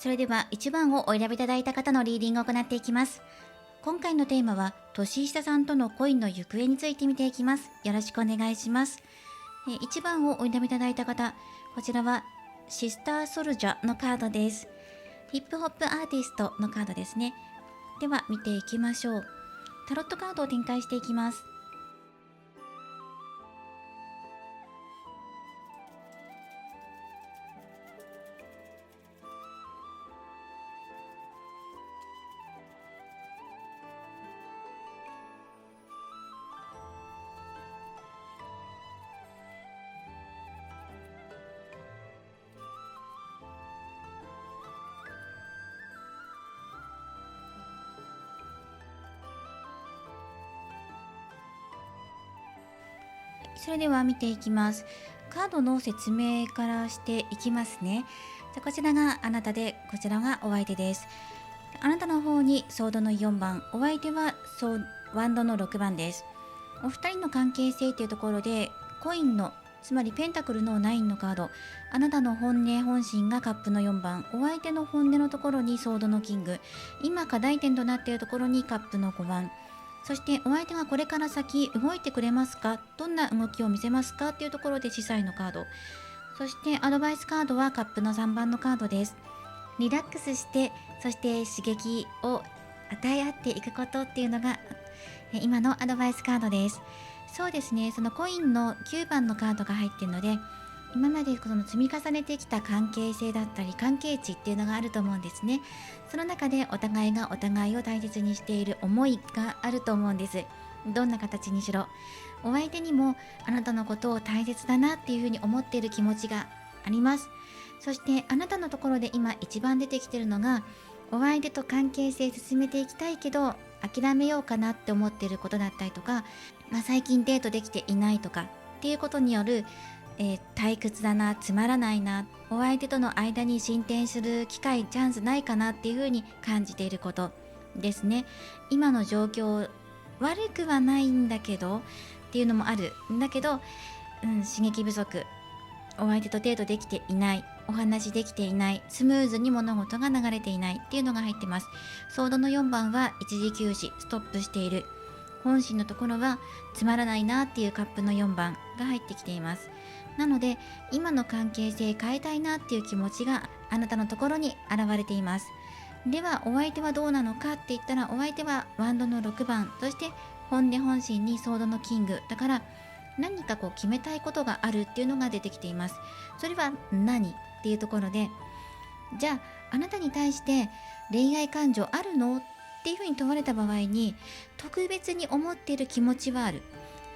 それでは1番をお選びいただいた方のリーディングを行っていきます。今回のテーマは年下さんとの恋の行方について見ていきます。よろしくお願いします。1番をお選びいただいた方、こちらはシスターソルジャーのカードです。ヒップホップアーティストのカードですね。では見ていきましょう。タロットカードを展開していきます。それでは見ていきます。カードの説明からしていきますね。こちらがあなたで、こちらがお相手です。あなたの方にソードの4番、お相手はワンドの6番です。お二人の関係性というところで、コインの、つまりペンタクルの9のカード、あなたの本音本心がカップの4番、お相手の本音のところにソードのキング、今課題点となっているところにカップの5番、そしてお相手がこれから先動いてくれますか、どんな動きを見せますかというところで司祭のカード、そしてアドバイスカードはカップの3番のカードです。リラックスして、そして刺激を与え合っていくことっていうのが今のアドバイスカードです。そうですね、そのコインの9番のカードが入っているので、今までその積み重ねてきた関係性だったり関係値っていうのがあると思うんですね。その中でお互いがお互いを大切にしている思いがあると思うんです。どんな形にしろお相手にもあなたのことを大切だなっていうふうに思っている気持ちがあります。そしてあなたのところで今一番出てきてるのが、お相手と関係性進めていきたいけど諦めようかなって思っていることだったりとか、最近デートできていないとかっていうことによる退屈だな、つまらないな、お相手との間に進展する機会チャンスないかなっていうふうに感じていることですね。今の状況悪くはないんだけどっていうのもあるんだけど、刺激不足、お相手とデートできていない、お話できていない、スムーズに物事が流れていないっていうのが入ってます。ソードの4番は一時休止、ストップしている。本心のところはつまらないなっていうカップの4番が入ってきています。なので今の関係性変えたいなっていう気持ちがあなたのところに現れています。ではお相手はどうなのかって言ったら、お相手はワンドの6番、そして本音本心にソードのキングだから、何か決めたいことがあるっていうのが出てきています。それは何っていうところで、じゃああなたに対して恋愛感情あるのっていうふうに問われた場合に、特別に思っている気持ちはある。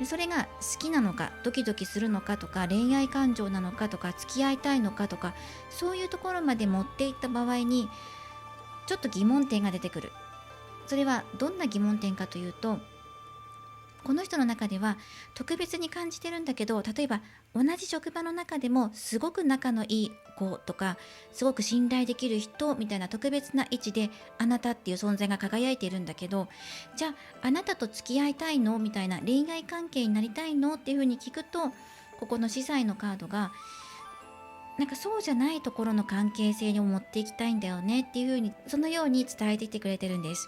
それが好きなのか、ドキドキするのかとか、恋愛感情なのかとか、付き合いたいのかとか、そういうところまで持っていった場合にちょっと疑問点が出てくる。それはどんな疑問点かというと、この人の中では特別に感じてるんだけど、例えば同じ職場の中でもすごく仲のいい子とか、すごく信頼できる人みたいな特別な位置であなたっていう存在が輝いているんだけど、じゃああなたと付き合いたいのみたいな、恋愛関係になりたいのっていうふうに聞くと、ここの司祭のカードがなんかそうじゃないところの関係性に持っていきたいんだよねっていうふうに、そのように伝えていってくれてるんです。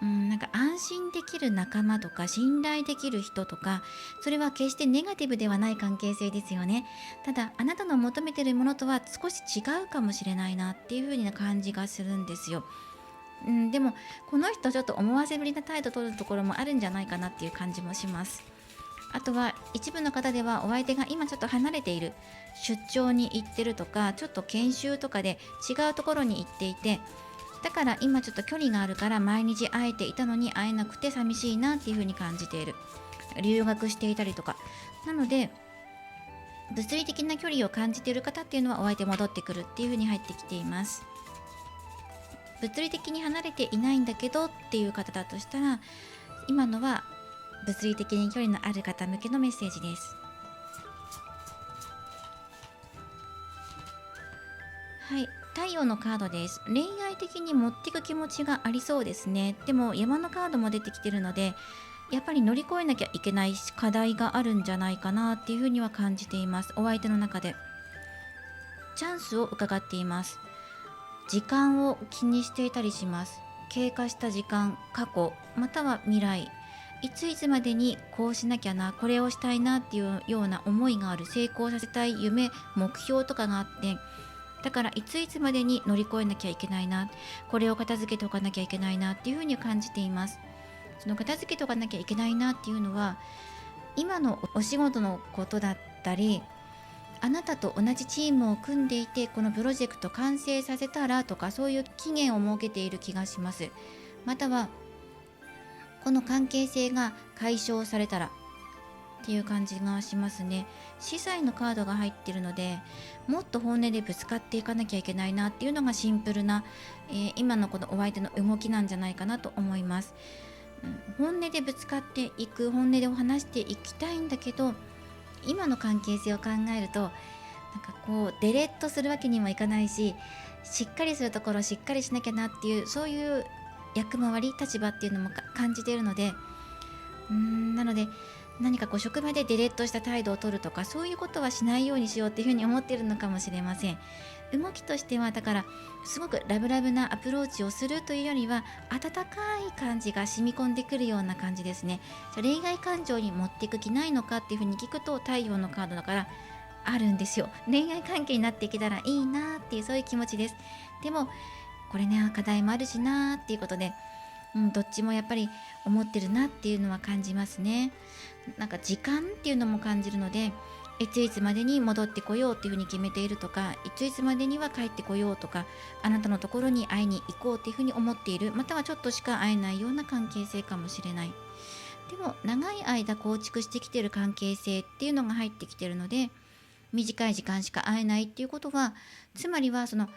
なんか安心できる仲間とか信頼できる人とか、それは決してネガティブではない関係性ですよね。ただあなたの求めてるものとは少し違うかもしれないなっていう風な感じがするんですよ。でもこの人ちょっと思わせぶりな態度を取るところもあるんじゃないかなっていう感じもします。あとは一部の方では、お相手が今ちょっと離れている、出張に行ってるとか、ちょっと研修とかで違うところに行っていて、だから今ちょっと距離があるから毎日会えていたのに会えなくて寂しいなっていう風に感じている。留学していたりとか。なので物理的な距離を感じている方っていうのは、お相手戻ってくるっていう風に入ってきています。物理的に離れていないんだけどっていう方だとしたら、今のは物理的に距離のある方向けのメッセージです。はい、太陽のカードです。恋愛的に持っていく気持ちがありそうですね。でも山のカードも出てきてるので、やっぱり乗り越えなきゃいけない課題があるんじゃないかなっていうふうには感じています。お相手の中でチャンスを伺っています。時間を気にしていたりします。経過した時間、過去、または未来、いついつまでにこうしなきゃな、これをしたいなっていうような思いがある、成功させたい夢、目標とかがあって、だからいついつまでに乗り越えなきゃいけないな、これを片付けておかなきゃいけないなっていうふうに感じています。その片付けておかなきゃいけないなっていうのは、今のお仕事のことだったり、あなたと同じチームを組んでいてこのプロジェクト完成させたらとか、そういう期限を設けている気がします。またはこの関係性が解消されたらっていう感じがしますね。司祭のカードが入ってるので、もっと本音でぶつかっていかなきゃいけないなっていうのがシンプルな、今のこのお相手の動きなんじゃないかなと思います。本音でぶつかっていく、本音でお話していきたいんだけど、今の関係性を考えると、なんかこうデレッとするわけにもいかないし、しっかりするところしっかりしなきゃなっていう、そういう役回り、立場っていうのも感じているので、なので何かこう職場でデレッとした態度を取るとか、そういうことはしないようにしようっていうふうに思っているのかもしれません。動きとしてはだから、すごくラブラブなアプローチをするというよりは、温かい感じが染み込んでくるような感じですね。じゃあ恋愛感情に持っていく気ないのかっていうふうに聞くと、太陽のカードだからあるんですよ。恋愛関係になっていけたらいいなっていう、そういう気持ちです。でもこれね、課題もあるしなっていうことで、どっちもやっぱり思ってるなっていうのは感じますね。なんか時間っていうのも感じるので、いついつまでに戻ってこようっていうふうに決めているとか、いついつまでには帰ってこようとか、あなたのところに会いに行こうっていうふうに思っている、またはちょっとしか会えないような関係性かもしれない。でも長い間構築してきている関係性っていうのが入ってきているので、短い時間しか会えないっていうことは、つまりはその、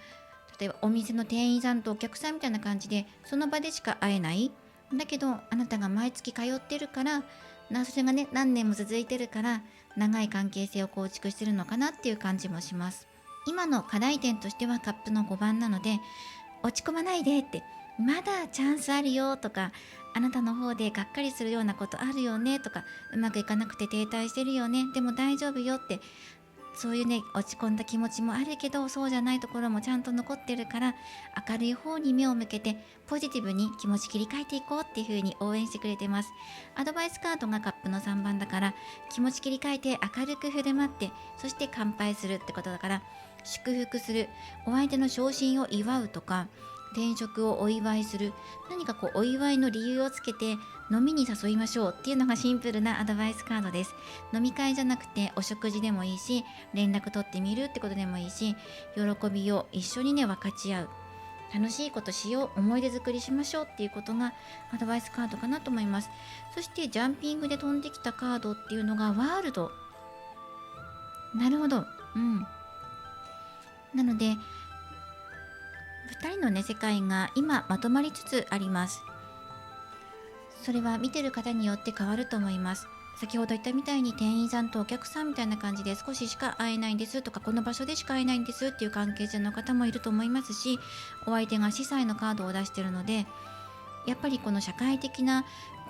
例えばお店の店員さんとお客さんみたいな感じで、その場でしか会えない。だけどあなたが毎月通ってるから、それがね何年も続いてるから、長い関係性を構築してるのかなっていう感じもします。今の課題点としてはカップの5番なので、落ち込まないでって、まだチャンスあるよとか、あなたの方でがっかりするようなことあるよねとか、うまくいかなくて停滞してるよね、でも大丈夫よって、そういうね落ち込んだ気持ちもあるけど、そうじゃないところもちゃんと残ってるから、明るい方に目を向けてポジティブに気持ち切り替えていこうっていう風に応援してくれてます。アドバイスカードがカップの3番だから、気持ち切り替えて明るく振る舞って、そして乾杯するってことだから、祝福する、お相手の昇進を祝うとか、転職をお祝いする、何かこうお祝いの理由をつけて飲みに誘いましょうっていうのがシンプルなアドバイスカードです。飲み会じゃなくてお食事でもいいし、連絡取ってみるってことでもいいし、喜びを一緒にね分かち合う、楽しいことしよう、思い出作りしましょうっていうことがアドバイスカードかなと思います。そしてジャンピングで飛んできたカードっていうのがワールド。なるほど。なので2人のね世界が今まとまりつつあります。それは見てる方によって変わると思います。先ほど言ったみたいに、店員さんとお客さんみたいな感じで少ししか会えないんですとか、この場所でしか会えないんですっていう関係性の方もいると思いますし、お相手が司祭のカードを出しているので、やっぱりこの社会的な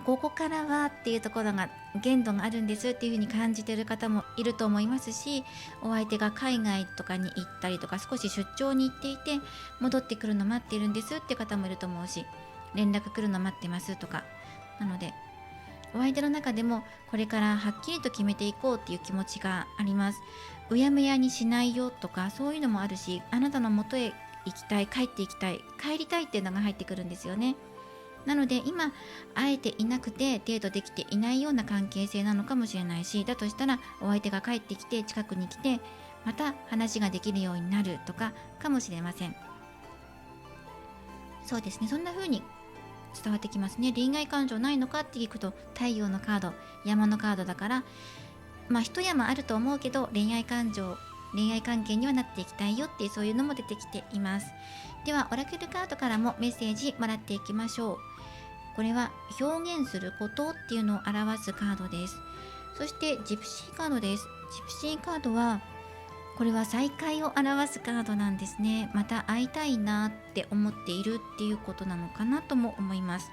ここからはっていうところが限度があるんですっていう風に感じている方もいると思いますし、お相手が海外とかに行ったりとか、少し出張に行っていて戻ってくるの待っているんですっていう方もいると思うし、連絡来るの待ってますとか。なのでお相手の中でもこれからはっきりと決めていこうっていう気持ちがあります。うやむやにしないよとか、そういうのもあるし、あなたの元へ行きたい、帰っていきたい、帰りたいっていうのが入ってくるんですよね。なので今会えていなくてデートできていないような関係性なのかもしれないし、だとしたらお相手が帰ってきて近くに来てまた話ができるようになるとかかもしれません。そうですね、そんな風に伝わってきますね。恋愛感情ないのかって聞くと、太陽のカード、山のカードだから、一山あると思うけど、恋愛感情、恋愛関係にはなっていきたいよっていう、そういうのも出てきています。ではオラクルカードからもメッセージもらっていきましょう。これは表現することっていうのを表すカードです。そしてジプシーカードです。ジプシーカードは、これは再会を表すカードなんですね。また会いたいなって思っているっていうことなのかなとも思います。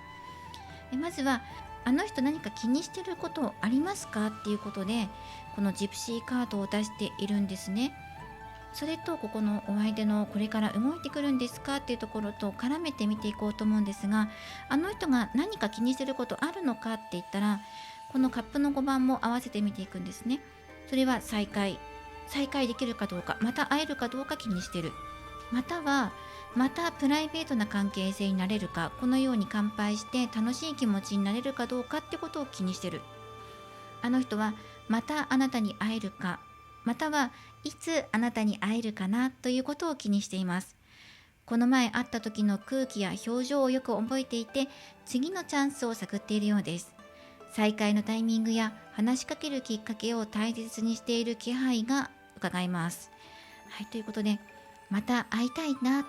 まずは、あの人何か気にしてることありますかっていうことで、このジプシーカードを出しているんですね。それとここのお相手のこれから動いてくるんですかっていうところと絡めて見ていこうと思うんですが、あの人が何か気にすることあるのかって言ったら、このカップの5番も合わせて見ていくんですね。それは再会できるかどうか、また会えるかどうか気にしてる、またはまたプライベートな関係性になれるか、このように乾杯して楽しい気持ちになれるかどうかってことを気にしてる。あの人はまたあなたに会えるか、またはいつあなたに会えるかなということを気にしています。この前会った時の空気や表情をよく覚えていて、次のチャンスを探っているようです。再会のタイミングや話しかけるきっかけを大切にしている気配が伺えます。はい、ということで、また会いたいな、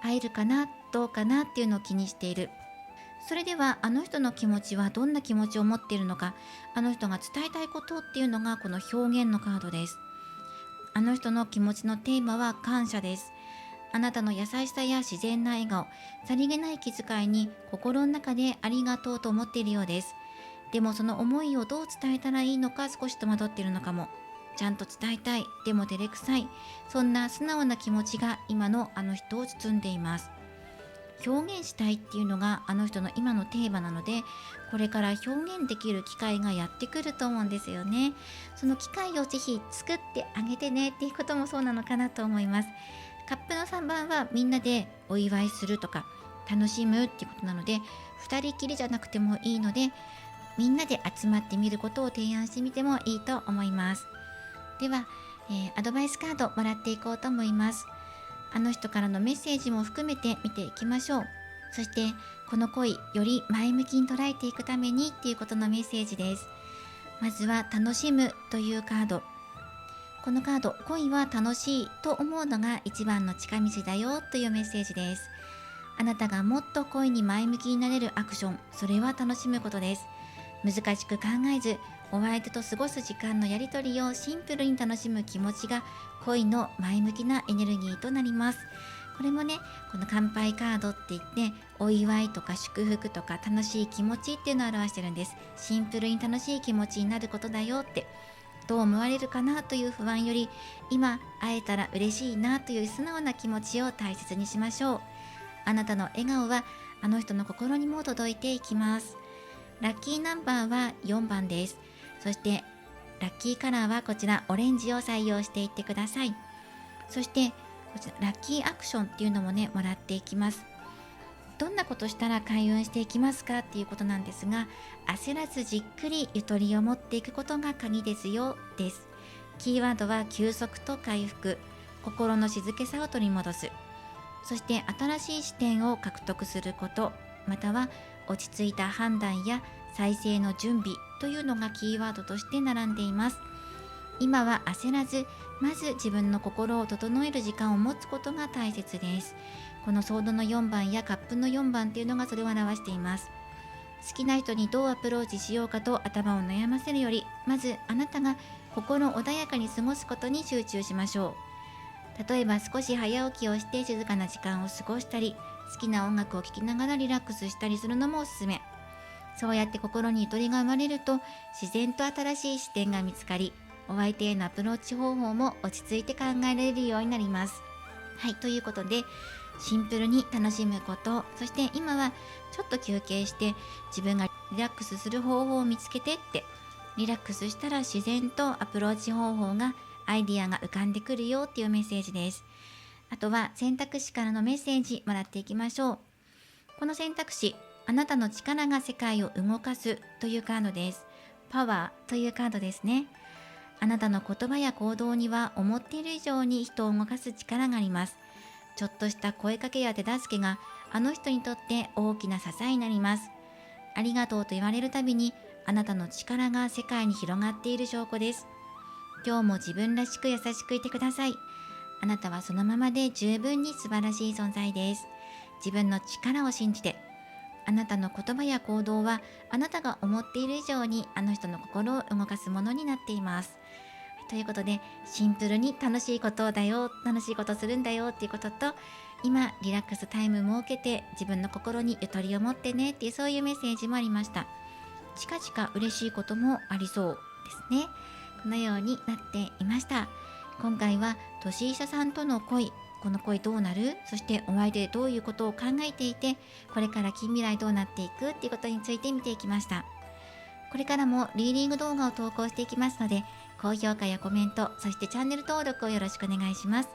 会えるかな、どうかなっていうのを気にしている。それではあの人の気持ちはどんな気持ちを持っているのか、あの人が伝えたいことっていうのがこの表現のカードです。あの人の気持ちのテーマは感謝です。あなたの優しさや自然な笑顔、さりげない気遣いに心の中でありがとうと思っているようです。でもその思いをどう伝えたらいいのか少し戸惑っているのかも。ちゃんと伝えたい、でも照れくさい、そんな素直な気持ちが今のあの人を包んでいます。表現したいっていうのがあの人の今のテーマなので、これから表現できる機会がやってくると思うんですよね。その機会をぜひ作ってあげてねっていうこともそうなのかなと思います。カップの3番はみんなでお祝いするとか楽しむっていうことなので、2人きりじゃなくてもいいので、みんなで集まってみることを提案してみてもいいと思います。では、アドバイスカードもらっていこうと思います。あの人からのメッセージも含めて見ていきましょう。そしてこの恋より前向きに捉えていくためにっていうことのメッセージです。まずは楽しむというカード。このカード、恋は楽しいと思うのが一番の近道だよというメッセージです。あなたがもっと恋に前向きになれるアクション、それは楽しむことです。難しく考えず、お相手と過ごす時間のやりとりをシンプルに楽しむ気持ちが恋の前向きなエネルギーとなります。これもね、この乾杯カードって言ってお祝いとか祝福とか楽しい気持ちっていうのを表してるんです。シンプルに楽しい気持ちになることだよって。どう思われるかなという不安より、今会えたら嬉しいなという素直な気持ちを大切にしましょう。あなたの笑顔はあの人の心にも届いていきます。ラッキーナンバーは4番です。そしてラッキーカラーはこちらオレンジを採用していってください。そしてこちらラッキーアクションっていうのもね、もらっていきます。どんなことしたら開運していきますかっていうことなんですが、焦らずじっくりゆとりを持っていくことが鍵ですよです。キーワードは休息と回復、心の静けさを取り戻す、そして新しい視点を獲得すること、または落ち着いた判断や再生の準備というのがキーワードとして並んでいます。今は焦らず、まず自分の心を整える時間を持つことが大切です。このソードの4番やカップの4番っていうのがそれを表しています。好きな人にどうアプローチしようかと頭を悩ませるより、まずあなたが心穏やかに過ごすことに集中しましょう。例えば少し早起きをして静かな時間を過ごしたり、好きな音楽を聴きながらリラックスしたりするのもおすすめ。そうやって心にゆとりが生まれると、自然と新しい視点が見つかり、お相手へのアプローチ方法も落ち着いて考えられるようになります。はい、ということで、シンプルに楽しむこと、そして今はちょっと休憩して自分がリラックスする方法を見つけてって、リラックスしたら自然とアプローチ方法がアイディアが浮かんでくるよっていうメッセージです。あとは選択肢からのメッセージもらっていきましょう。この選択肢、あなたの力が世界を動かすというカードです。パワーというカードですね。あなたの言葉や行動には思っている以上に人を動かす力があります。ちょっとした声かけや手助けがあの人にとって大きな支えになります。ありがとうと言われるたびに、あなたの力が世界に広がっている証拠です。今日も自分らしく優しくいてください。あなたはそのままで十分に素晴らしい存在です。自分の力を信じて、あなたの言葉や行動はあなたが思っている以上にあの人の心を動かすものになっています。ということで、シンプルに楽しいことだよ、楽しいことするんだよっていうことと、今リラックスタイム設けて自分の心にゆとりを持ってねっていう、そういうメッセージもありました。近々嬉しいこともありそうですね。このようになっていました。今回は年下さんとの恋、この恋どうなる、そしてお相手でどういうことを考えていて、これから近未来どうなっていくっていうことについて見ていきました。これからもリーディング動画を投稿していきますので、高評価やコメント、そしてチャンネル登録をよろしくお願いします。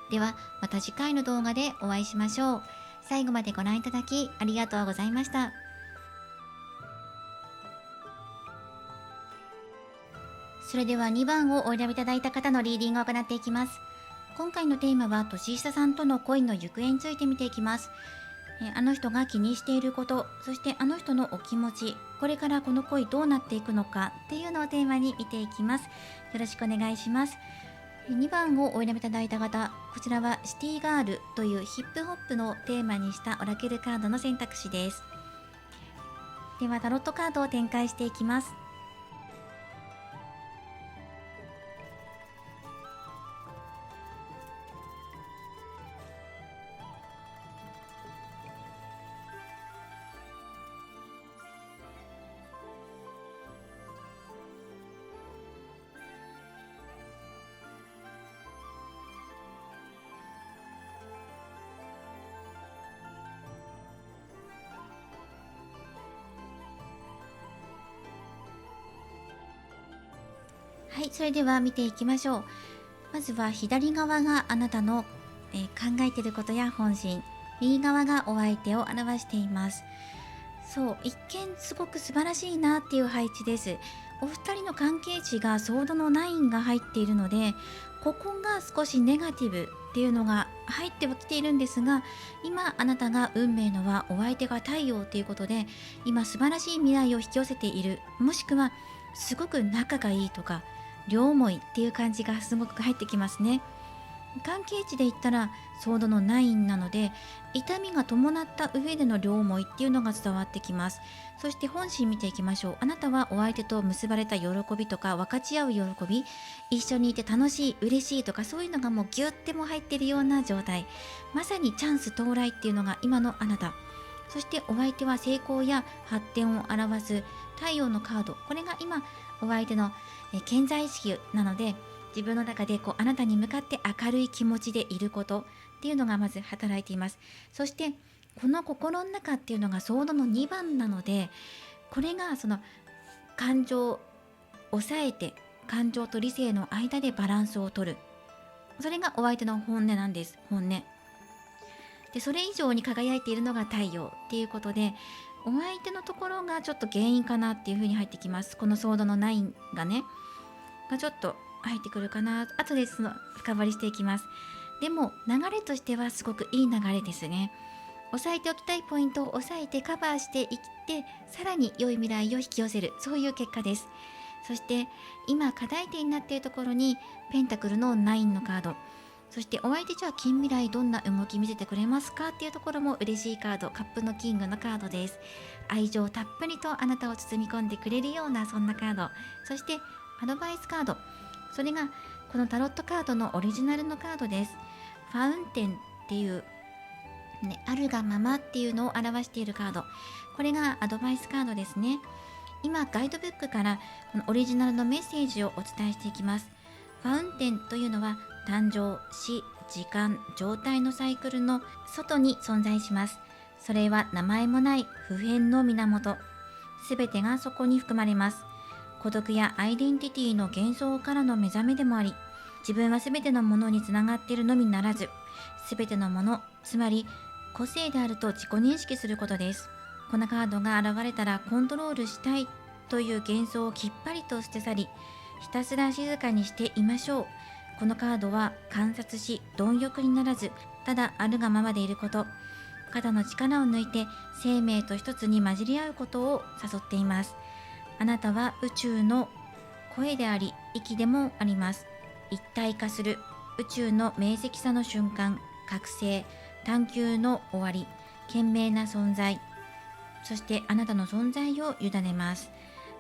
ではまた次回の動画でお会いしましょう。最後までご覧いただきありがとうございました。それでは2番をお選びいただいた方のリーディングを行っていきます。今回のテーマは年下さんとの恋の行方について見ていきます。あの人が気にしていること、そしてあの人のお気持ち、これからこの恋どうなっていくのかっていうのをテーマに見ていきます。よろしくお願いします。2番をお選びいただいた方、こちらはシティガールというヒップホップのテーマにしたオラクルカードの選択肢です。ではタロットカードを展開していきます。はい、それでは見ていきましょう。まずは左側があなたの、考えていることや本心、右側がお相手を表しています。そう、一見すごく素晴らしいなっていう配置です。お二人の関係値がソードの9が入っているので、ここが少しネガティブっていうのが入ってはきているんですが、今あなたが運命のはお相手が太陽ということで、今素晴らしい未来を引き寄せている、もしくはすごく仲がいいとか両思いっていう感じがすごく入ってきますね。関係値で言ったらソードの9なので、痛みが伴った上での両思いっていうのが伝わってきます。そして本心見ていきましょう。あなたはお相手と結ばれた喜びとか分かち合う喜び、一緒にいて楽しい嬉しいとか、そういうのがもうギュッても入っているような状態、まさにチャンス到来っていうのが今のあなた。そしてお相手は成功や発展を表す太陽のカード、これが今お相手の健在意識なので、自分の中であなたに向かって明るい気持ちでいることっていうのがまず働いています。そしてこの心の中っていうのがソードの2番なので、これがその感情を抑えて感情と理性の間でバランスを取る、それがお相手の本音なんです。本音で、それ以上に輝いているのが太陽っていうことで、お相手のところがちょっと原因かなっていう風に入ってきます。このソードの9がねがちょっと入ってくるかな。後でその深掘りしていきます。でも流れとしてはすごくいい流れですね。押さえておきたいポイントを押さえてカバーしていって、さらに良い未来を引き寄せる、そういう結果です。そして今課題点になっているところにペンタクルの9のカード、そしてお相手じゃあ近未来どんな動き見せてくれますかっていうところも嬉しいカード、カップのキングのカードです。愛情たっぷりとあなたを包み込んでくれるようなそんなカード、そしてアドバイスカード、それがこのタロットカードのオリジナルのカードです。ファウンテンっていう、あるがままっていうのを表しているカード、これがアドバイスカードですね。今ガイドブックからこのオリジナルのメッセージをお伝えしていきます。ファウンテンというのは誕生、死、時間、状態のサイクルの外に存在します。それは名前もない普遍の源、すべてがそこに含まれます。孤独やアイデンティティの幻想からの目覚めでもあり、自分はすべてのものにつながっているのみならず、すべてのもの、つまり個性であると自己認識することです。このカードが現れたらコントロールしたいという幻想をきっぱりと捨て去り、ひたすら静かにしていましょう。このカードは観察し貪欲にならず、ただあるがままでいること、肩の力を抜いて生命と一つに混じり合うことを誘っています。あなたは宇宙の声であり息でもあります。一体化する宇宙の明晰さの瞬間、覚醒、探求の終わり、賢明な存在、そしてあなたの存在を委ねます。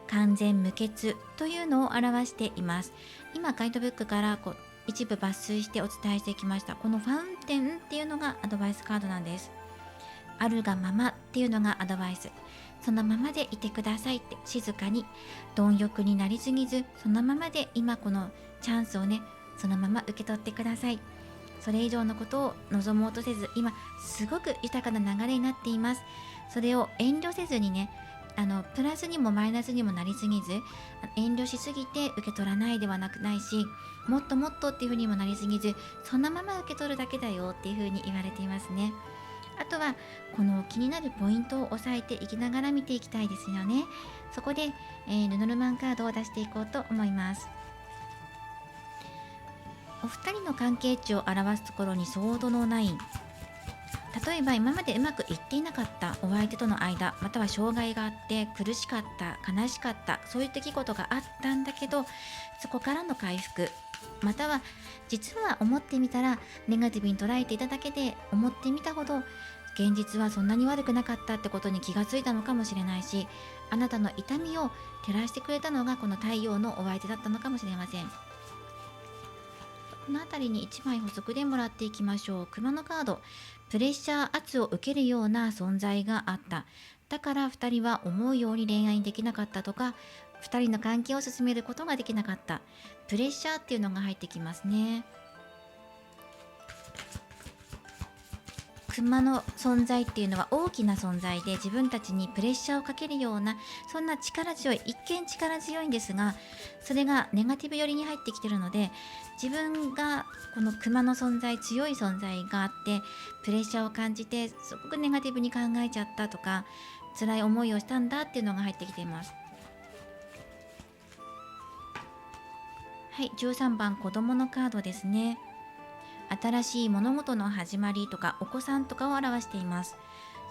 完全無欠というのを表しています。今ガイドブックから一部抜粋してお伝えしてきました。このファウンテンっていうのがアドバイスカードなんです。あるがままっていうのがアドバイス。そのままでいてくださいって、静かに貪欲になりすぎず、そのままで今このチャンスをねそのまま受け取ってください。それ以上のことを望もうとせず、今すごく豊かな流れになっています。それを遠慮せずにね、プラスにもマイナスにもなりすぎず、遠慮しすぎて受け取らないではないし、もっともっとっていう風にもなりすぎず、そのまま受け取るだけだよっていう風に言われていますね。あとはこの気になるポイントを押さえていきながら見ていきたいですよね。そこで、ルノルマンカードを出していこうと思います。お二人の関係値を表すところにソードの9。例えば今までうまくいっていなかったお相手との間、または障害があって苦しかった、悲しかった、そういう出来事があったんだけど、そこからの回復、または実は思ってみたらネガティブに捉えていただけで、思ってみたほど現実はそんなに悪くなかったってことに気がついたのかもしれないし、あなたの痛みを照らしてくれたのがこの太陽のお相手だったのかもしれません。この辺りに1枚補足でもらっていきましょう。熊のカード、プレッシャー圧を受けるような存在があった。だから2人は思うように恋愛にできなかったとか、2人の関係を進めることができなかった。プレッシャーっていうのが入ってきますね。熊の存在っていうのは大きな存在で、自分たちにプレッシャーをかけるような、そんな力強い、一見力強いんですが、それがネガティブ寄りに入ってきてるので、自分がこの熊の存在、強い存在があってプレッシャーを感じてすごくネガティブに考えちゃったとか、辛い思いをしたんだっていうのが入ってきています。はい、13番子供のカードですね。新しい物事の始まりとかお子さんとかを表しています。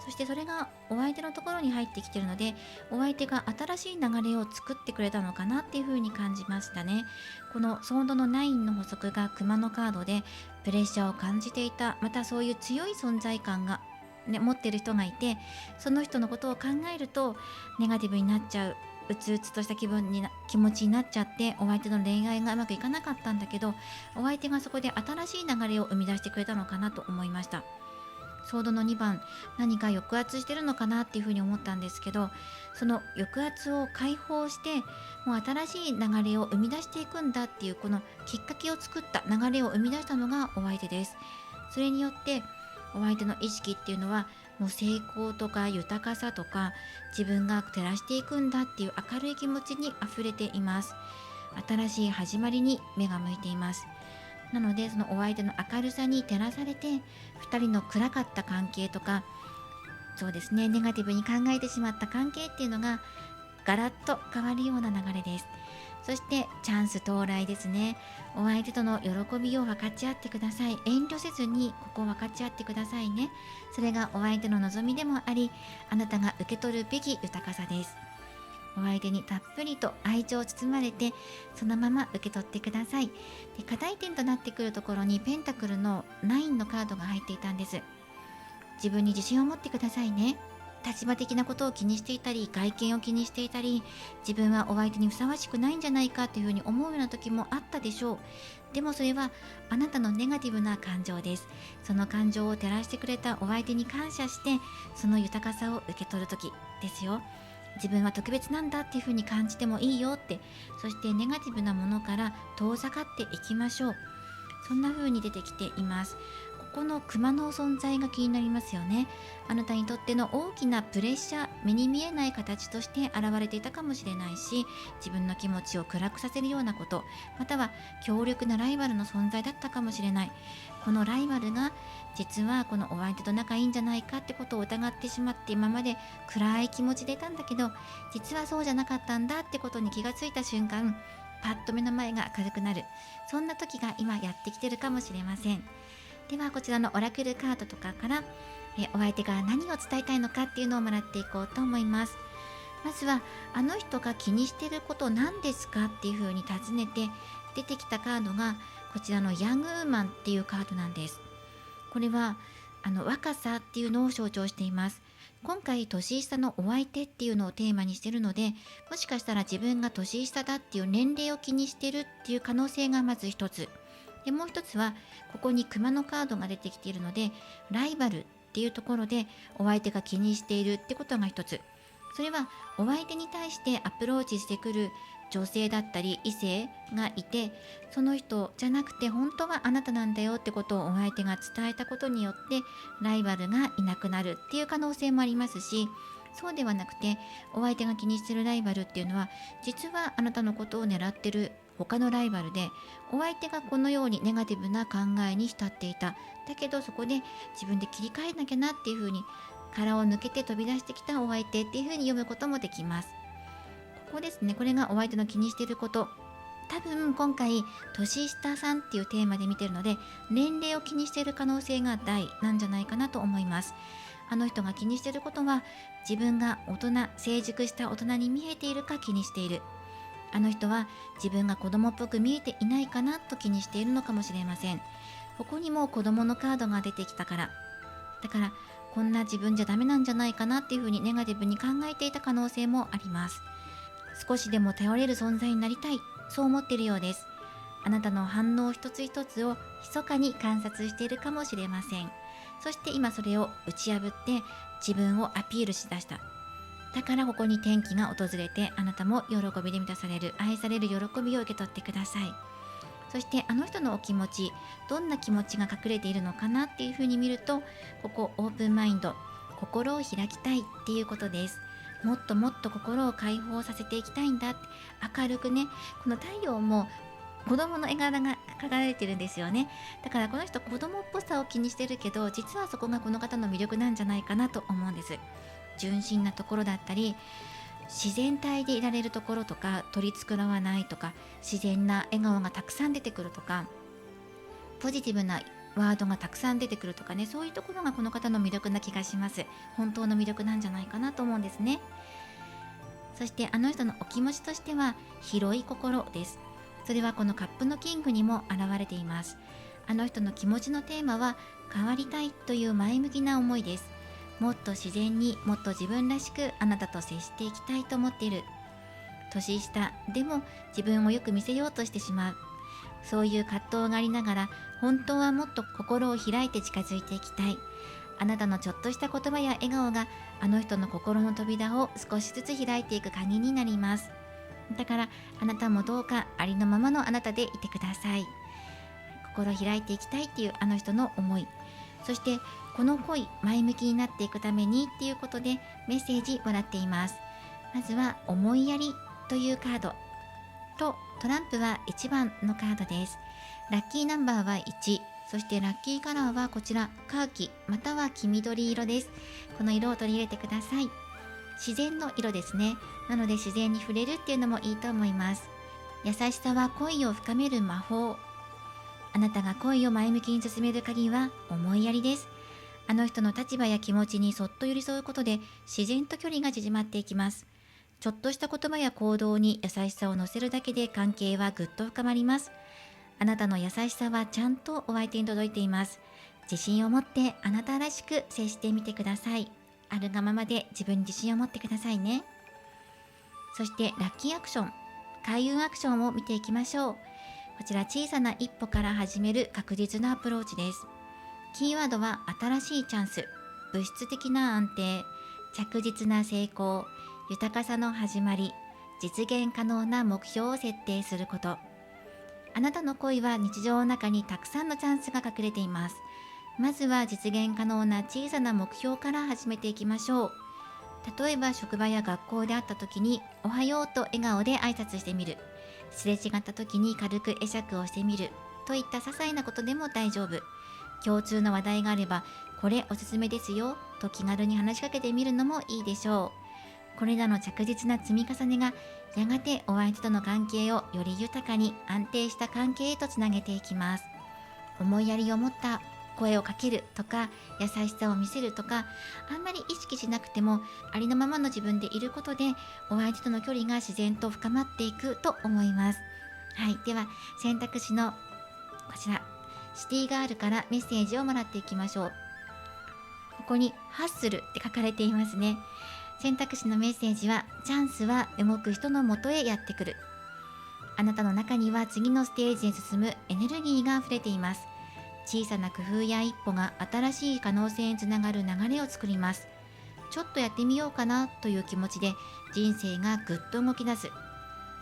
そしてそれがお相手のところに入ってきているので、お相手が新しい流れを作ってくれたのかなっていう風に感じましたね。このソードの9の補足が熊のカードで、プレッシャーを感じていた、またそういう強い存在感が、持ってる人がいて、その人のことを考えるとネガティブになっちゃう、うつうつとした気持ちになっちゃって、お相手の恋愛がうまくいかなかったんだけど、お相手がそこで新しい流れを生み出してくれたのかなと思いました。ソードの2番、何か抑圧してるのかなっていうふうに思ったんですけど、その抑圧を解放して、もう新しい流れを生み出していくんだっていう、このきっかけを作った流れを生み出したのがお相手です。それによってお相手の意識っていうのは、もう成功とか豊かさとか、自分が照らしていくんだっていう明るい気持ちにあふれています。新しい始まりに目が向いています。なのでそのお相手の明るさに照らされて、2人の暗かった関係とか、そうですね、ネガティブに考えてしまった関係っていうのがガラッと変わるような流れです。そしてチャンス到来ですね。お相手との喜びを分かち合ってください。遠慮せずにここを分かち合ってくださいね。それがお相手の望みでもあり、あなたが受け取るべき豊かさです。お相手にたっぷりと愛情を包まれて、そのまま受け取ってください。で、課題点となってくるところにペンタクルの9のカードが入っていたんです。自分に自信を持ってくださいね。立場的なことを気にしていたり、外見を気にしていたり、自分はお相手にふさわしくないんじゃないかというふうに思うような時もあったでしょう。でもそれはあなたのネガティブな感情です。その感情を照らしてくれたお相手に感謝して、その豊かさを受け取る時ですよ。自分は特別なんだっていうふうに感じてもいいよって、そしてネガティブなものから遠ざかっていきましょう。そんな風に出てきています。ここの熊の存在が気になりますよね。あなたにとっての大きなプレッシャー、目に見えない形として現れていたかもしれないし、自分の気持ちを暗くさせるようなこと、または強力なライバルの存在だったかもしれない。このライバルが実はこのお相手と仲いいんじゃないかってことを疑ってしまって、今まで暗い気持ちでいたんだけど、実はそうじゃなかったんだってことに気がついた瞬間、パッと目の前が明るくなる、そんな時が今やってきてるかもしれません。ではこちらのオラクルカードとかからお相手が何を伝えたいのかっていうのをもらっていこうと思います。まずは、あの人が気にしていること何ですかっていう風に尋ねて出てきたカードがこちらのヤングウーマンっていうカードなんです。これは若さっていうのを象徴しています。今回年下のお相手っていうのをテーマにしているので、もしかしたら自分が年下だっていう年齢を気にしているっていう可能性がまず一つで、もう一つはここに熊のカードが出てきているので、ライバルっていうところでお相手が気にしているってことが一つ。それはお相手に対してアプローチしてくる女性だったり異性がいて、その人じゃなくて本当はあなたなんだよってことをお相手が伝えたことによってライバルがいなくなるっていう可能性もありますし、そうではなくてお相手が気にしているライバルっていうのは実はあなたのことを狙ってる他のライバルで、お相手がこのようにネガティブな考えに浸っていた。だけどそこで自分で切り替えなきゃなっていうふうに殻を抜けて飛び出してきたお相手っていうふうに読むこともできます。ここですね、これがお相手の気にしていること。多分今回年下さんっていうテーマで見てるので、年齢を気にしている可能性が大なんじゃないかなと思います。あの人が気にしていることは、自分が大人、成熟した大人に見えているか気にしている。あの人は自分が子供っぽく見えていないかなと気にしているのかもしれません。ここにも子供のカードが出てきたから。だからこんな自分じゃダメなんじゃないかなっていうふうにネガティブに考えていた可能性もあります。少しでも頼れる存在になりたい、そう思っているようです。あなたの反応一つ一つを密かに観察しているかもしれません。そして今それを打ち破って自分をアピールしだした。だからここに転機が訪れて、あなたも喜びで満たされる、愛される喜びを受け取ってください。そしてあの人のお気持ち、どんな気持ちが隠れているのかなっていうふうに見ると、ここオープンマインド、心を開きたいっていうことです。もっともっと心を解放させていきたいんだって、明るくね、この太陽も子供の絵柄が描かれてるんですよね。だからこの人子供っぽさを気にしてるけど、実はそこがこの方の魅力なんじゃないかなと思うんです。純真なところだったり、自然体でいられるところとか、取り繕わないとか、自然な笑顔がたくさん出てくるとか、ポジティブなワードがたくさん出てくるとかね、そういうところがこの方の魅力な気がします。本当の魅力なんじゃないかなと思うんですね。そしてあの人のお気持ちとしては広い心です。それはこのカップのキングにも現れています。あの人の気持ちのテーマは変わりたいという前向きな思いです。もっと自然に、もっと自分らしくあなたと接していきたいと思っている。年下でも自分をよく見せようとしてしまう。そういう葛藤がありながら、本当はもっと心を開いて近づいていきたい。あなたのちょっとした言葉や笑顔があの人の心の扉を少しずつ開いていく鍵になります。だからあなたもどうかありのままのあなたでいてください。心開いていきたいっていうあの人の思い、そしてこの恋、前向きになっていくためにっていうことでメッセージもらっています。まずは思いやりというカードと、トランプは1番のカードです。ラッキーナンバーは1、そしてラッキーカラーはこちらカーキまたは黄緑色です。この色を取り入れてください。自然の色ですね。なので自然に触れるっていうのもいいと思います。優しさは恋を深める魔法。あなたが恋を前向きに進める鍵は思いやりです。あの人の立場や気持ちにそっと寄り添うことで自然と距離が縮まっていきます。ちょっとした言葉や行動に優しさを乗せるだけで関係はぐっと深まります。あなたの優しさはちゃんとお相手に届いています。自信を持ってあなたらしく接してみてください。あるがままで自分に自信を持ってくださいね。そしてラッキーアクション、開運アクションを見ていきましょう。こちら小さな一歩から始める確実なアプローチです。キーワードは新しいチャンス、物質的な安定、着実な成功、豊かさの始まり、実現可能な目標を設定すること。あなたの恋は日常の中にたくさんのチャンスが隠れています。まずは実現可能な小さな目標から始めていきましょう。例えば職場や学校で会った時におはようと笑顔で挨拶してみる。すれ違った時に軽く会釈をしてみる。といった些細なことでも大丈夫。共通の話題があれば、これおすすめですよと気軽に話しかけてみるのもいいでしょう。これらの着実な積み重ねがやがてお相手との関係をより豊かに安定した関係へとつなげていきます。思いやりを持った声をかけるとか、優しさを見せるとか、あんまり意識しなくてもありのままの自分でいることでお相手との距離が自然と深まっていくと思います。はい、では選択肢のこちらシティガールからメッセージをもらっていきましょう。ここにハッスルって書かれていますね。選択肢のメッセージは、チャンスは動く人のもとへやってくる。あなたの中には次のステージへ進むエネルギーが溢れています。小さな工夫や一歩が新しい可能性につながる流れを作ります。ちょっとやってみようかなという気持ちで人生がぐっと動き出す。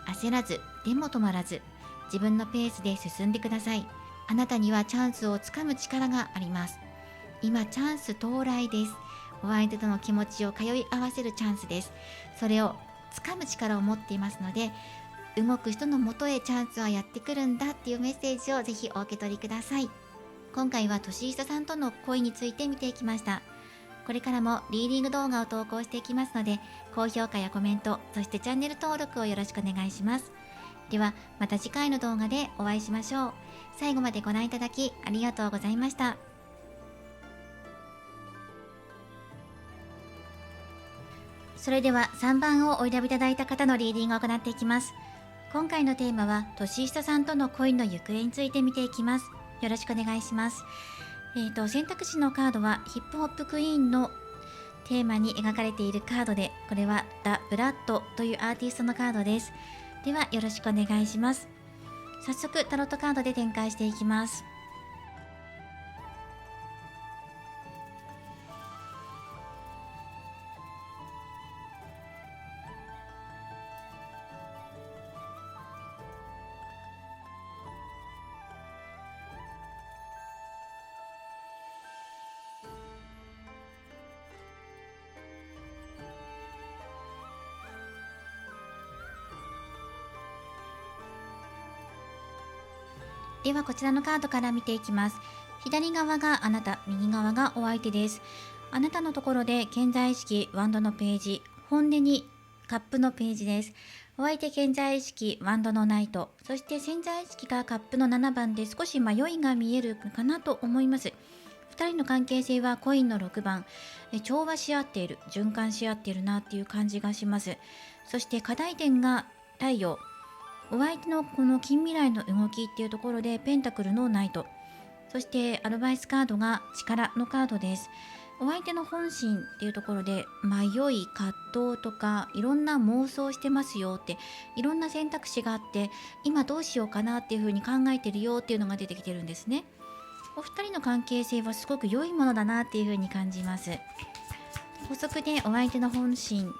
焦らず、でも止まらず、自分のペースで進んでください。あなたにはチャンスをつかむ力があります。今チャンス到来です。お相手との気持ちを通い合わせるチャンスです。それをつかむ力を持っていますので、動く人のもとへチャンスはやってくるんだっていうメッセージをぜひお受け取りください。今回は年下さんとの恋について見ていきました。これからもリーディング動画を投稿していきますので、高評価やコメント、そしてチャンネル登録をよろしくお願いします。ではまた次回の動画でお会いしましょう。最後までご覧いただきありがとうございました。それでは3番をお選びいただいた方のリーディングを行っていきます。今回のテーマは年下さんとの恋の行方について見ていきます。よろしくお願いします。選択肢のカードはヒップホップクイーンのテーマに描かれているカードで、これはダ・ブラッドというアーティストのカードです。ではよろしくお願いします。早速タロットカードで展開していきます。ではこちらのカードから見ていきます。左側があなた、右側がお相手です。あなたのところで健在意識ワンドのページ、本音にカップのページです。お相手健在意識ワンドのナイト、そして潜在意識がカップの7番で少し迷いが見えるかなと思います。2人の関係性はコインの6番、調和し合っている、循環し合っているなっていう感じがします。そして課題点が太陽、お相手のこの近未来の動きっていうところでペンタクルのナイト、そしてアドバイスカードが力のカードです。お相手の本心っていうところで迷い、葛藤とかいろんな妄想してますよって、いろんな選択肢があって今どうしようかなっていうふうに考えてるよっていうのが出てきてるんですね。お二人の関係性はすごく良いものだなっていうふうに感じます。補足でお相手の本心、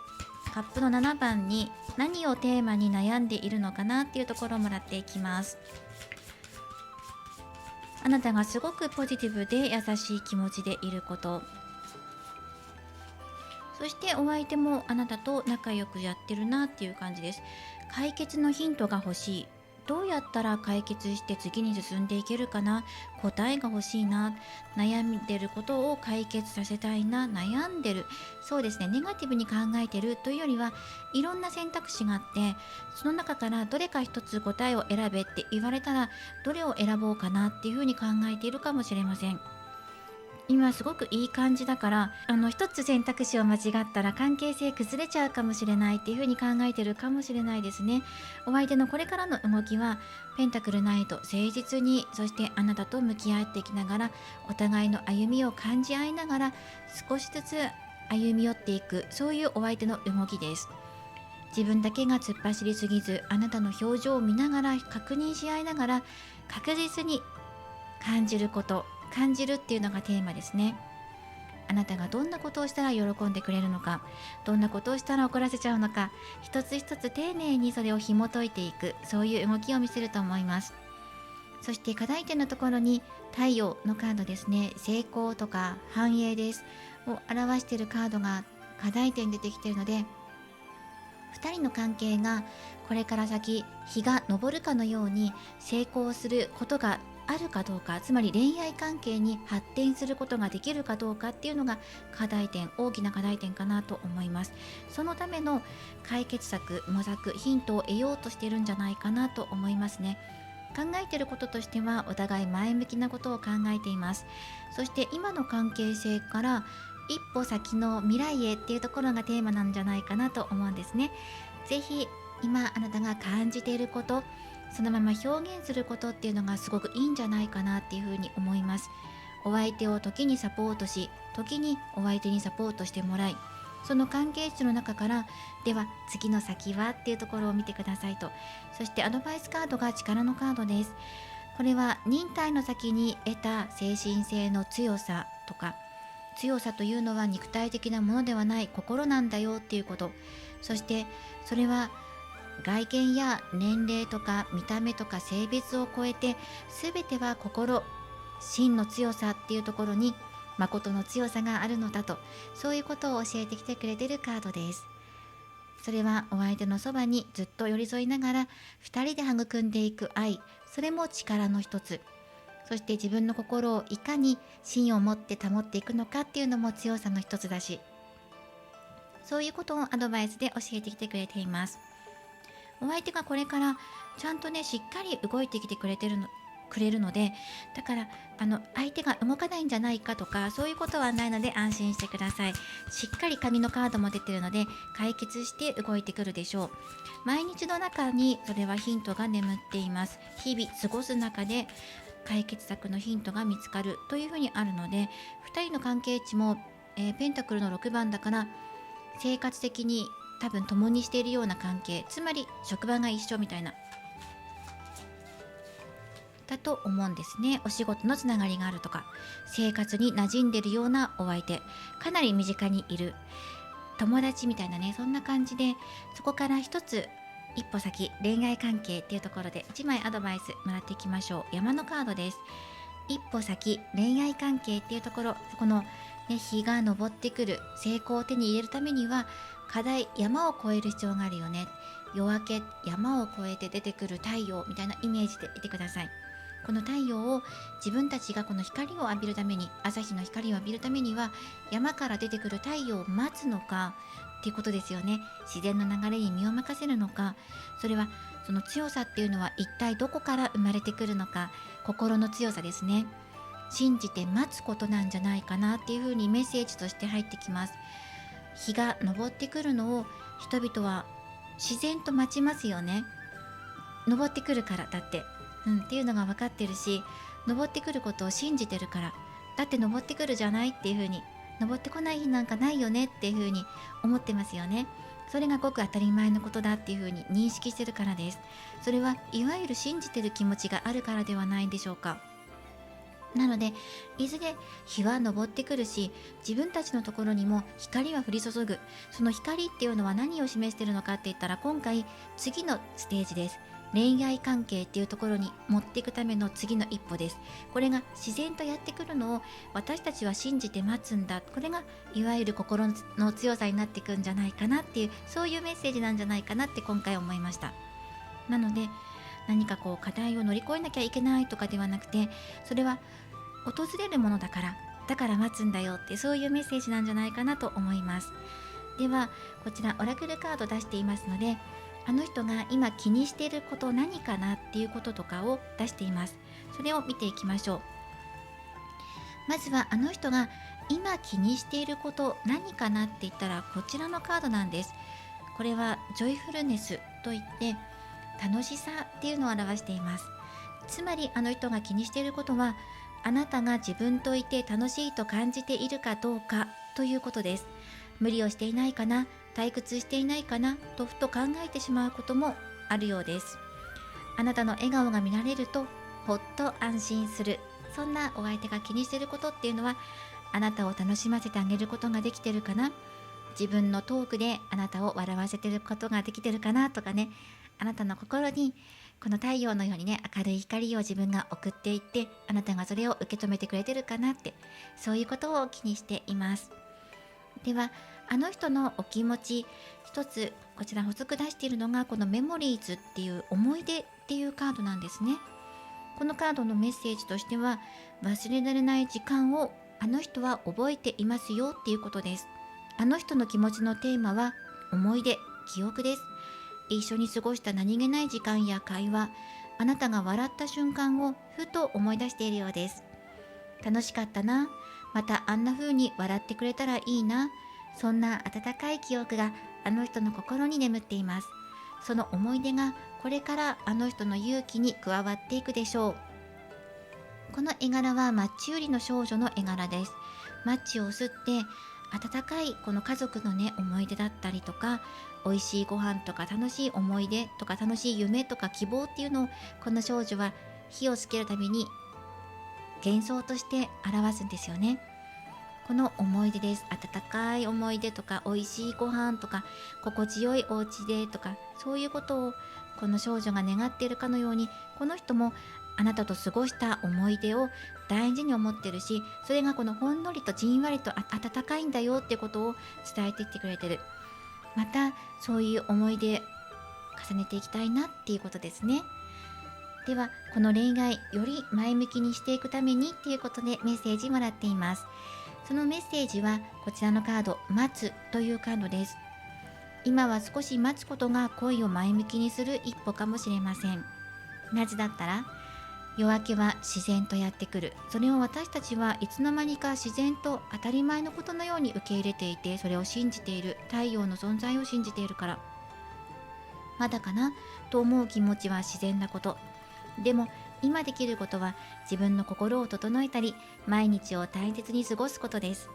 カップの7番に何をテーマに悩んでいるのかなっていうところをもらっていきます。あなたがすごくポジティブで優しい気持ちでいること、そしてお相手もあなたと仲良くやってるなっていう感じです。解決のヒントが欲しい、どうやったら解決して次に進んでいけるかな、答えが欲しいな、悩んでることを解決させたいな、悩んでる、そうですね、ネガティブに考えてるというよりはいろんな選択肢があって、その中からどれか一つ答えを選べって言われたらどれを選ぼうかなっていうふうに考えているかもしれません。今すごくいい感じだから、一つ選択肢を間違ったら関係性崩れちゃうかもしれないっていう風に考えてるかもしれないですね。お相手のこれからの動きはペンタクルナイト、誠実に、そしてあなたと向き合っていきながら、お互いの歩みを感じ合いながら少しずつ歩み寄っていく、そういうお相手の動きです。自分だけが突っ走りすぎず、あなたの表情を見ながら確認し合いながら確実に感じること、感じるっていうのがテーマですね。あなたがどんなことをしたら喜んでくれるのか、どんなことをしたら怒らせちゃうのか、一つ一つ丁寧にそれを紐解いていく、そういう動きを見せると思います。そして課題点のところに太陽のカードですね、成功とか繁栄ですを表しているカードが課題点出てきているので、2人の関係がこれから先日が昇るかのように成功することがあるかどうか、つまり恋愛関係に発展することができるかどうかっていうのが課題点、大きな課題点かなと思います。そのための解決策、模索、ヒントを得ようとしているんじゃないかなと思いますね。考えていることとしてはお互い前向きなことを考えています。そして今の関係性から一歩先の未来へっていうところがテーマなんじゃないかなと思うんですね。ぜひ今あなたが感じていること、そのまま表現することっていうのがすごくいいんじゃないかなっていうふうに思います。お相手を時にサポートし、時にお相手にサポートしてもらい、その関係値の中からでは次の先はっていうところを見てくださいと。そしてアドバイスカードが力のカードです。これは忍耐の先に得た精神性の強さとか、強さというのは肉体的なものではない心なんだよっていうこと、そしてそれは外見や年齢とか見た目とか性別を超えて、全ては心、真の強さっていうところに誠の強さがあるのだと、そういうことを教えてきてくれてるカードです。それはお相手のそばにずっと寄り添いながら二人で育んでいく愛、それも力の一つ。そして自分の心をいかに芯を持って保っていくのかっていうのも強さの一つだし、そういうことをアドバイスで教えてきてくれています。お相手がこれからちゃんとね、しっかり動いてきてくれるので、だから相手が動かないんじゃないかとか、そういうことはないので安心してください。しっかり紙のカードも出てるので解決して動いてくるでしょう。毎日の中にそれはヒントが眠っています。日々過ごす中で解決策のヒントが見つかるというふうにあるので、2人の関係値も、ペンタクルの6番だから、生活的に多分共にしているような関係、つまり職場が一緒みたいなだと思うんですね。お仕事のつながりがあるとか、生活に馴染んでいるようなお相手、かなり身近にいる友達みたいなね、そんな感じで、そこから一つ一歩先、恋愛関係っていうところで1枚アドバイスもらっていきましょう。山のカードです。一歩先、恋愛関係っていうところ、この、ね、日が昇ってくる成功を手に入れるためには、課題、山を越える必要があるよね。夜明け、山を越えて出てくる太陽みたいなイメージでいてください。この太陽を自分たちがこの光を浴びるために、朝日の光を浴びるためには、山から出てくる太陽を待つのかっていうことですよね。自然の流れに身を任せるのか、それはその強さっていうのは一体どこから生まれてくるのか、心の強さですね。信じて待つことなんじゃないかなっていうふうにメッセージとして入ってきます。日が昇ってくるのを人々は自然と待ちますよね。昇ってくるからだって、っていうのが分かってるし、昇ってくることを信じてるから、だって昇ってくるじゃないっていうふうに、昇ってこない日なんかないよねっていうふうに思ってますよね。それがごく当たり前のことだっていうふうに認識してるからです。それはいわゆる信じてる気持ちがあるからではないでしょうか。なので、いずれ日は昇ってくるし、自分たちのところにも光は降り注ぐ。その光っていうのは何を示しているのかって言ったら、今回次のステージです。恋愛関係っていうところに持っていくための次の一歩です。これが自然とやってくるのを私たちは信じて待つんだ。これがいわゆる心の強さになっていくんじゃないかなっていう、そういうメッセージなんじゃないかなって今回思いました。なので、何かこう課題を乗り越えなきゃいけないとかではなくて、それは訪れるものだから、だから待つんだよって、そういうメッセージなんじゃないかなと思います。ではこちらオラクルカード出していますので、あの人が今気にしていること何かなっていうこととかを出しています。それを見ていきましょう。まずはあの人が今気にしていること何かなって言ったら、こちらのカードなんです。これはジョイフルネスといって、楽しさっていうのを表しています。つまりあの人が気にしていることは、あなたが自分といて楽しいと感じているかどうかということです。無理をしていないかな、退屈していないかなとふと考えてしまうこともあるようです。あなたの笑顔が見られるとほっと安心する。そんなお相手が気にしていることっていうのは、あなたを楽しませてあげることができてるかな、自分のトークであなたを笑わせてることができてるかなとかね、あなたの心にこの太陽のようにね、明るい光を自分が送っていって、あなたがそれを受け止めてくれてるかなって、そういうことを気にしています。ではあの人のお気持ち、一つこちら補足出しているのが、このメモリーズっていう思い出っていうカードなんですね。このカードのメッセージとしては、忘れられない時間をあの人は覚えていますよっていうことです。あの人の気持ちのテーマは思い出、記憶です。一緒に過ごした何気ない時間や会話、あなたが笑った瞬間をふと思い出しているようです。楽しかったな、またあんな風に笑ってくれたらいいな、そんな温かい記憶があの人の心に眠っています。その思い出がこれからあの人の勇気に加わっていくでしょう。この絵柄はマッチ売りの少女の絵柄です。マッチを吸って温かいこの家族のね、思い出だったりとか、美味しいご飯とか楽しい思い出とか楽しい夢とか希望っていうのを、この少女は火をつけるたびに幻想として表すんですよね。この思い出です。温かい思い出とか、美味しいご飯とか、心地よいお家でとか、そういうことをこの少女が願っているかのように、この人もあなたと過ごした思い出を大事に思ってるし、それがこのほんのりとじんわりと温かいんだよってことを伝えていってくれてる。またそういう思い出重ねていきたいなっていうことですね。ではこの恋愛より前向きにしていくためにっていうことでメッセージもらっています。そのメッセージはこちらのカード、待つというカードです。今は少し待つことが恋を前向きにする一歩かもしれません。なぜだったら、夜明けは自然とやってくる。それを私たちはいつの間にか自然と当たり前のことのように受け入れていて、それを信じている。太陽の存在を信じているから。まだかなと思う気持ちは自然なこと。でも今できることは自分の心を整えたり、毎日を大切に過ごすことです。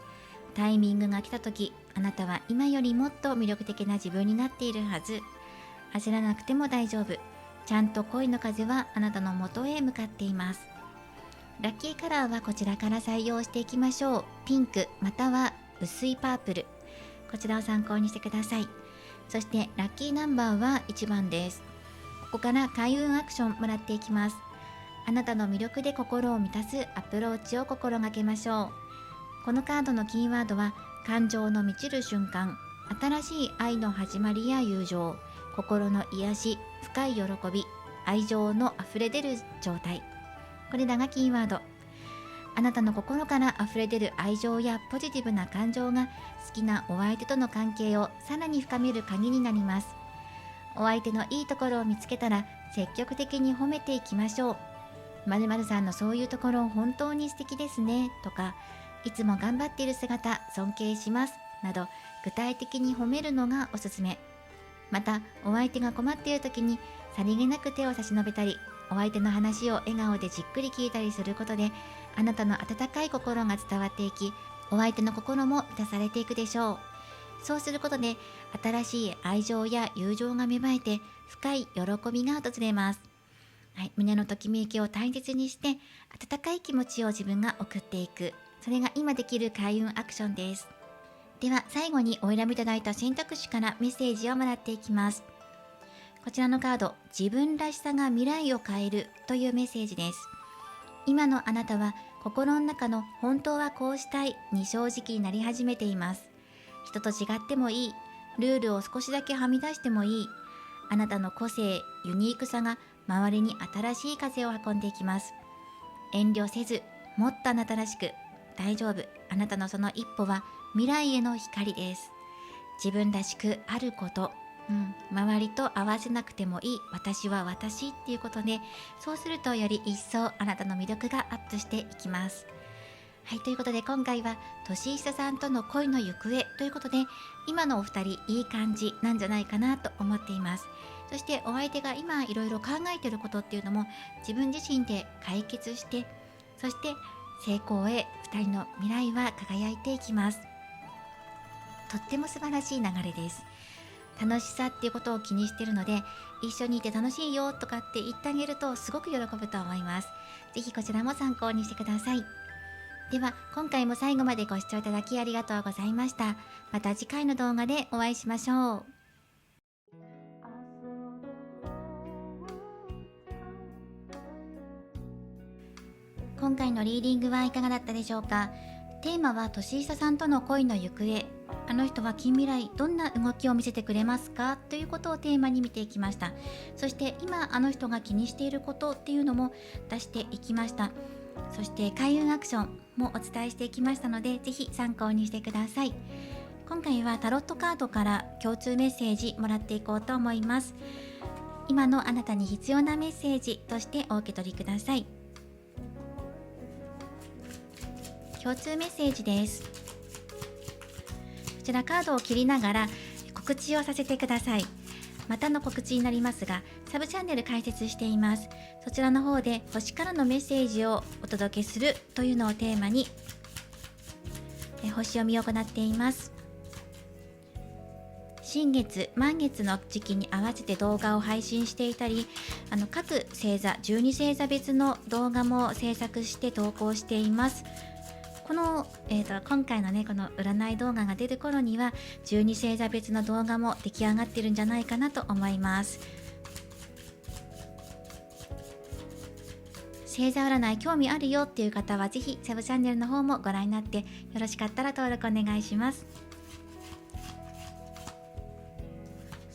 タイミングが来た時、あなたは今よりもっと魅力的な自分になっているはず。焦らなくても大丈夫。ちゃんと恋の風はあなたの元へ向かっています。ラッキーカラーはこちらから採用していきましょう。ピンクまたは薄いパープル、こちらを参考にしてください。そしてラッキーナンバーは1番です。ここから開運アクションもらっていきます。あなたの魅力で心を満たすアプローチを心がけましょう。このカードのキーワードは、感情の満ちる瞬間、新しい愛の始まりや友情、心の癒し、深い喜び、愛情の溢れ出る状態、これらがキーワード。あなたの心から溢れ出る愛情やポジティブな感情が好きなお相手との関係をさらに深める鍵になります。お相手のいいところを見つけたら積極的に褒めていきましょう。〇〇さんのそういうところ本当に素敵ですねとか、いつも頑張っている姿尊敬しますなど、具体的に褒めるのがおすすめ。またお相手が困っている時にさりげなく手を差し伸べたり、お相手の話を笑顔でじっくり聞いたりすることで、あなたの温かい心が伝わっていき、お相手の心も満たされていくでしょう。そうすることで新しい愛情や友情が芽生えて、深い喜びが訪れます。はい、胸のときめきを大切にして温かい気持ちを自分が送っていく、それが今できる開運アクションです。では最後にお選びいただいた選択肢からメッセージをもらっていきます。こちらのカード、自分らしさが未来を変えるというメッセージです。今のあなたは心の中の本当はこうしたいに正直になり始めています。人と違ってもいい、ルールを少しだけはみ出してもいい、あなたの個性、ユニークさが周りに新しい風を運んでいきます。遠慮せず、もっとあなたらしく、大丈夫。あなたのその一歩は未来への光です。自分らしくあること、周りと合わせなくてもいい、私は私っていうことで、そうするとより一層あなたの魅力がアップしていきます。はい、ということで今回は年下さんとの恋の行方ということで、今のお二人いい感じなんじゃないかなと思っています。そしてお相手が今いろいろ考えていることっていうのも自分自身で解決して、そして成功へ二人の未来は輝いていきます。とっても素晴らしい流れです。楽しさっていうことを気にしているので、一緒にいて楽しいよとかって言ってあげるとすごく喜ぶと思います。ぜひこちらも参考にしてください。では今回も最後までご視聴いただきありがとうございました。また次回の動画でお会いしましょう。今回のリーディングはいかがだったでしょうか。テーマは年下さんとの恋の行方、あの人は近未来どんな動きを見せてくれますかということをテーマに見ていきました。そして今あの人が気にしていることっていうのも出していきました。そして開運アクションもお伝えしていきましたので、ぜひ参考にしてください。今回はタロットカードから共通メッセージもらっていこうと思います。今のあなたに必要なメッセージとしてお受け取りください。共通メッセージです。こちらカードを切りながら告知をさせてください。またの告知になりますが、サブチャンネル開設しています。そちらの方で星からのメッセージをお届けするというのをテーマに星読みを行っています。新月満月の時期に合わせて動画を配信していたり、各星座12星座別の動画も制作して投稿しています。この、今回のねこの占い動画が出る頃には12星座別の動画も出来上がってるんじゃないかなと思います。星座占い興味あるよっていう方はぜひサブチャンネルの方もご覧になって、よろしかったら登録お願いします。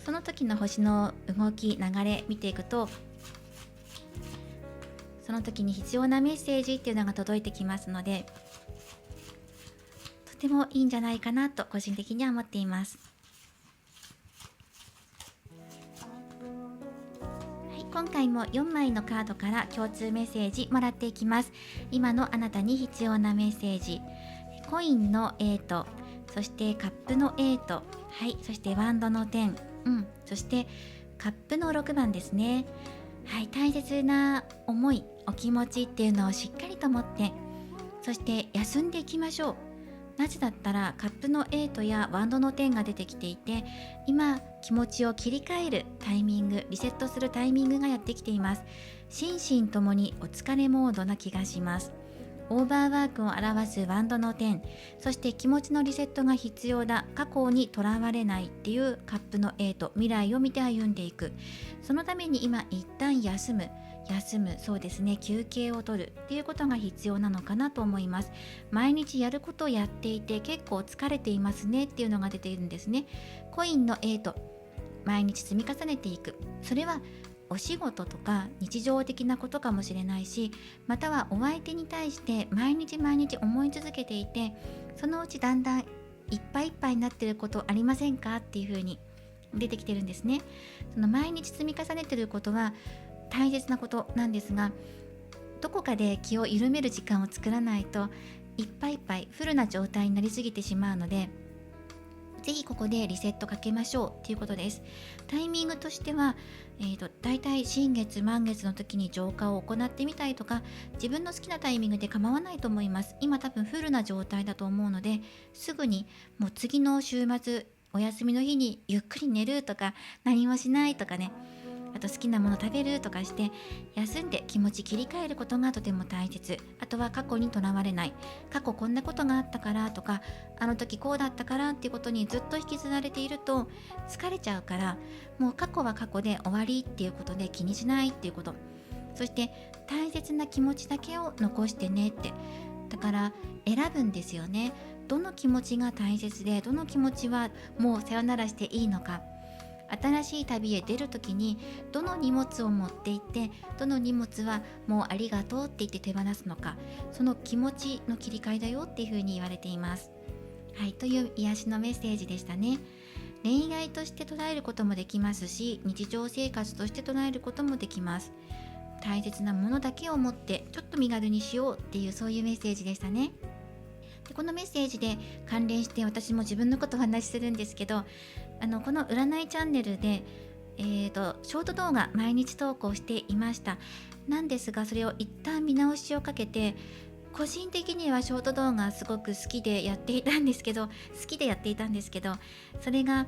その時の星の動き流れ見ていくと、その時に必要なメッセージっていうのが届いてきますので、とてもいいんじゃないかなと個人的には思っています。はい、今回も4枚のカードから共通メッセージもらっていきます。今のあなたに必要なメッセージ、コインの8、そしてカップの8、はい、そしてワンドの10、そしてカップの6番ですね。はい、大切な思い、お気持ちっていうのをしっかりと持って、そして休んでいきましょう。なぜだったらカップの8やワンドの10が出てきていて、今気持ちを切り替えるタイミング、リセットするタイミングがやってきています。心身ともにお疲れモードな気がします。オーバーワークを表すワンドの10、そして気持ちのリセットが必要だ、過去にとらわれないっていうカップの8、未来を見て歩んでいく。そのために今一旦休む、そうですね、休憩を取るっていうことが必要なのかなと思います。毎日やることをやっていて結構疲れていますねっていうのが出ているんですね。コインの8、毎日積み重ねていく。それはお仕事とか日常的なことかもしれないし、またはお相手に対して毎日思い続けていて、そのうちだんだんいっぱいいっぱいになっていることありませんかっていう風に出てきてるんですね。その毎日積み重ねていることは大切なことなんですが、どこかで気を緩める時間を作らないといっぱいいっぱいフルな状態になりすぎてしまうので、ぜひここでリセットかけましょうということです。タイミングとしては、だいたい新月満月の時に浄化を行ってみたりとか、自分の好きなタイミングで構わないと思います。今多分フルな状態だと思うので、すぐにもう次の週末お休みの日にゆっくり寝るとか、何もしないとかね、あと好きなもの食べるとかして休んで気持ち切り替えることがとても大切。あとは過去にとらわれない、過去こんなことがあったからとか、あの時こうだったからっていうことにずっと引きずられていると疲れちゃうから、もう過去は過去で終わりっていうことで気にしないっていうこと、そして大切な気持ちだけを残してねって。だから選ぶんですよね。どの気持ちが大切で、どの気持ちはもうさよならしていいのか。新しい旅へ出るときにどの荷物を持っていって、どの荷物はもうありがとうって言って手放すのか、その気持ちの切り替えだよっていうふうに言われています。はい、という癒しのメッセージでしたね。恋愛として捉えることもできますし、日常生活として捉えることもできます。大切なものだけを持ってちょっと身軽にしようっていう、そういうメッセージでしたね。でこのメッセージで関連して私も自分のことをお話しするんですけど、この占いチャンネルで、ショート動画毎日投稿していました。なんですが、それを一旦見直しをかけて、個人的にはショート動画すごく好きでやっていたんですけど、それが、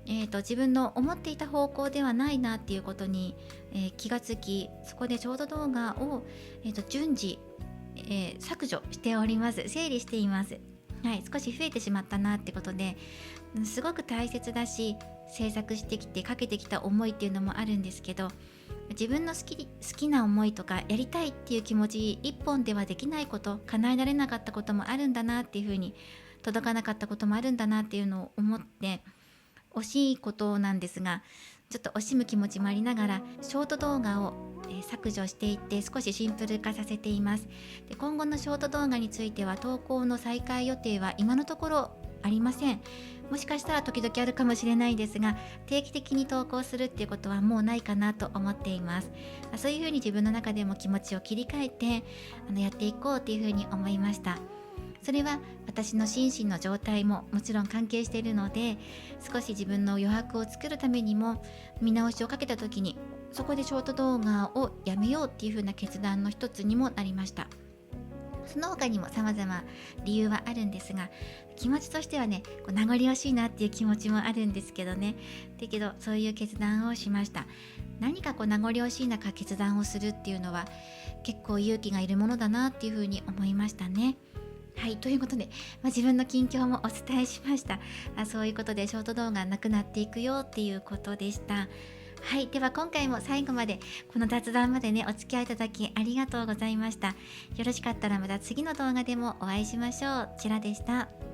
自分の思っていた方向ではないなっていうことに、気がつき、そこでショート動画を、順次、削除しております。整理しています。はい、少し増えてしまったなってことで、すごく大切だし、制作してきてかけてきた思いっていうのもあるんですけど、自分の好きな思いとかやりたいっていう気持ち一本ではできないこと、叶えられなかったこともあるんだなっていうふうに、届かなかったこともあるんだなっていうのを思って、惜しいことなんですが、ちょっと惜しむ気持ちもありながらショート動画を削除していって少しシンプル化させています。で今後のショート動画については投稿の再開予定は今のところありません。もしかしたら時々あるかもしれないですが、定期的に投稿するっていうことはもうないかなと思っています。そういうふうに自分の中でも気持ちを切り替えてやっていこうっていうふうに思いました。それは私の心身の状態ももちろん関係しているので、少し自分の余白を作るためにも見直しをかけた時に、そこでショート動画をやめようっていう風な決断の一つにもなりました。その他にも様々理由はあるんですが、気持ちとしてはね、名残惜しいなっていう気持ちもあるんですけどね。だけどそういう決断をしました。何か名残惜しい中決断をするっていうのは結構勇気がいるものだなっていう風に思いましたね。はい、ということで、自分の近況もお伝えしました。そういうことでショート動画なくなっていくよっていうことでした。はい、では今回も最後までこの雑談までねお付き合いいただきありがとうございました。よろしかったらまた次の動画でもお会いしましょう。ちらでした。